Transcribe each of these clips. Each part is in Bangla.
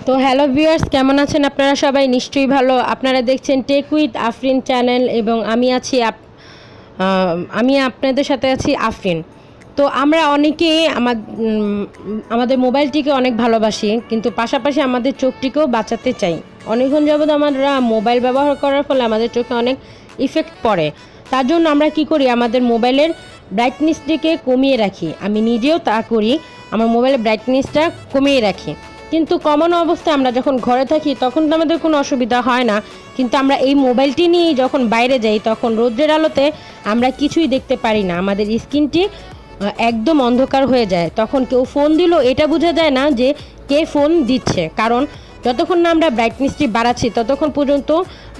তো হ্যালো ভিউয়ার্স, কেমন আছেন আপনারা? সবাই নিশ্চয়ই ভালো। আপনারা দেখছেন টেক উইথ আফরিন চ্যানেল এবং আমি আপনাদের সাথে আছি আফরিন। তো আমরা অনেকেই আমাদের মোবাইলটিকে অনেক ভালোবাসি, কিন্তু পাশাপাশি আমাদের চোখটিকেও বাঁচাতে চাই। অনেকক্ষণ যাবৎ আমরা মোবাইল ব্যবহার করার ফলে আমাদের চোখে অনেক ইফেক্ট পড়ে। তার জন্য আমরা কি করি, আমাদের মোবাইলের ব্রাইটনেসটিকে কমিয়ে রাখি। আমি নিজেও তা করি, আমার মোবাইলের ব্রাইটনেসটা কমিয়ে রাখি। কিন্তু কমানো অবস্থায় আমরা যখন ঘরে থাকি তখন তো আমাদের কোনো অসুবিধা হয় না, কিন্তু আমরা এই মোবাইলটি নিয়ে যখন বাইরে যাই তখন রৌদ্রের আলোতে আমরা কিছুই দেখতে পারি না, আমাদের স্ক্রিনটি একদম অন্ধকার হয়ে যায়। তখন কেউ ফোন দিল এটা বোঝা যায় না যে কে ফোন দিচ্ছে, কারণ যতক্ষণ না আমরা ব্রাইটনেসটি বাড়াচ্ছি ততক্ষণ পর্যন্ত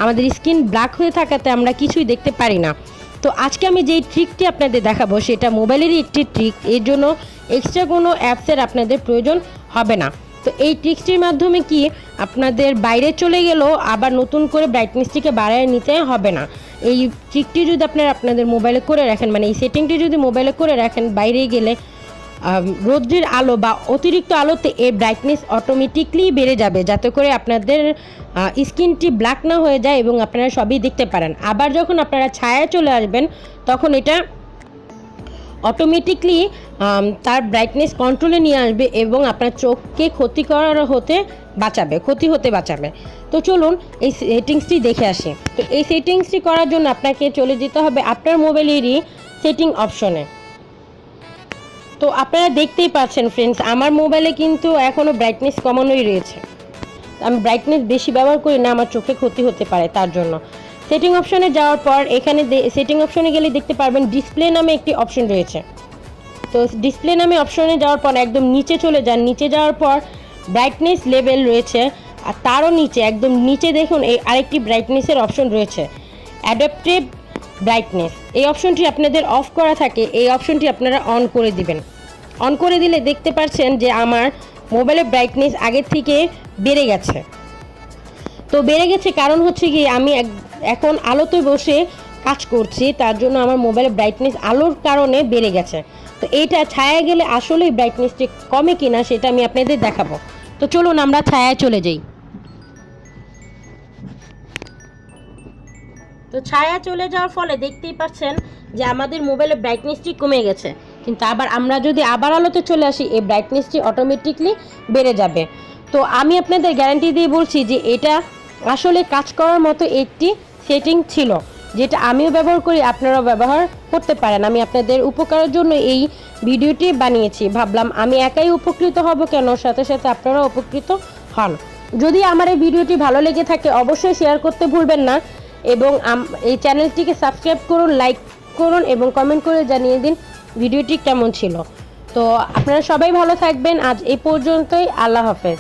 আমাদের স্ক্রিন ব্ল্যাক হয়ে থাকাতে আমরা কিছুই দেখতে পারি না। তো আজকে আমি যেই ট্রিকটি আপনাদের দেখাবো সেটা মোবাইলেরই একটি ট্রিক, এর জন্য এক্সট্রা কোনো অ্যাপসের আপনাদের প্রয়োজন হবে না। তো এই ট্রিকটির মাধ্যমে কি আপনাদের বাইরে চলে গেলেও আবার নতুন করে ব্রাইটনেসটিকে বাড়ায় নিতে হবে না। এই ট্রিকটি যদি আপনাদের মোবাইলে করে রাখেন, মানে এই সেটিংটি যদি মোবাইলে করে রাখেন, বাইরে গেলে রৌদ্রের আলো বা অতিরিক্ত আলোতে এই ব্রাইটনেস অটোমেটিকলি বেড়ে যাবে, যাতে করে আপনাদের স্ক্রিনটি ব্ল্যাক না হয়ে যায় এবং আপনারা সবই দেখতে পারেন। আবার যখন আপনারা ছায়ায় চলে আসবেন তখন এটা অটোমেটিকলি তার ব্রাইটনেস কন্ট্রোলে নিয়ে আসবে এবং আপনার চোখকে ক্ষতি হতে বাঁচাবে। তো চলুন এই সেটিংসটি দেখে আসি। তো এই সেটিংসটি করার জন্য আপনাকে চলে যেতে হবে আপনার মোবাইলেরই সেটিং অপশনে। তো আপনারা দেখতেই পাচ্ছেন ফ্রেন্ডস, আমার মোবাইলে কিন্তু এখনও ব্রাইটনেস কমানোই রয়েছে। আমি ব্রাইটনেস বেশি ব্যবহার করি না, আমার চোখে ক্ষতি হতে পারে, তার জন্য সেটিং অপশনে যাওয়ার পর এখানে সেটিং অপশনে গেলে দেখতে পারবেন ডিসপ্লে নামে একটি অপশন রয়েছে। তো ডিসপ্লে নামে অপশনে যাওয়ার পর একদম নিচে চলে যান। নিচে যাওয়ার পর ব্রাইটনেস লেভেল রয়েছে, আর তারও নিচে একদম নিচে দেখুন এই আরেকটি ব্রাইটনেসের অপশন রয়েছে, অ্যাডাপটিভ ব্রাইটনেস। এই অপশনটি আপনাদের অফ করা থাকে, এই অপশনটি আপনারা অন করে দিবেন। অন করে দিলে দেখতে পাচ্ছেন যে আমার মোবাইলের ব্রাইটনেস আগের থেকে বেড়ে গেছে। তো বেড়ে গেছে কারণ হচ্ছে কি, আমি এখন আলোতে বসে কাজ করছি, তার জন্য আমার মোবাইলের ব্রাইটনেস আলোর কারণে বেড়ে গেছে। তো এইটা ছায়া গেলে আসলেই ব্রাইটনেসটি কমে কিনা সেটা আমি আপনাদের দেখাবো। তো চলুন আমরা ছায়ায় চলে যাই। তো ছায়া চলে যাওয়ার ফলে দেখতেই পাচ্ছেন যে আমাদের মোবাইলের ব্রাইটনেসটি কমে গেছে, কিন্তু আবার আমরা যদি আবার আলোতে চলে আসি এই ব্রাইটনেসটি অটোমেটিকলি বেড়ে যাবে। তো আমি আপনাদের গ্যারান্টি দিয়ে বলছি যে এটা আসলে কাজ করার মতো একটি সেটিং ছিল, যেটা আমিও ব্যবহার করি, আপনারাও ব্যবহার করতে পারেন। আমি আপনাদের উপকারের জন্য এই ভিডিওটি বানিয়েছি, ভাবলাম আমি একাই উপকৃত হব কেন, সাথে সাথে আপনারাও উপকৃত হন। যদি আমার এই ভিডিওটি ভালো লেগে থাকে অবশ্যই শেয়ার করতে ভুলবেন না এবং এই চ্যানেলটিকে সাবস্ক্রাইব করুন, লাইক করুন এবং কমেন্ট করে জানিয়ে দিন ভিডিওটি কেমন ছিল। তো আপনারা সবাই ভালো থাকবেন। আজ এই পর্যন্তই, আল্লাহ হাফেজ।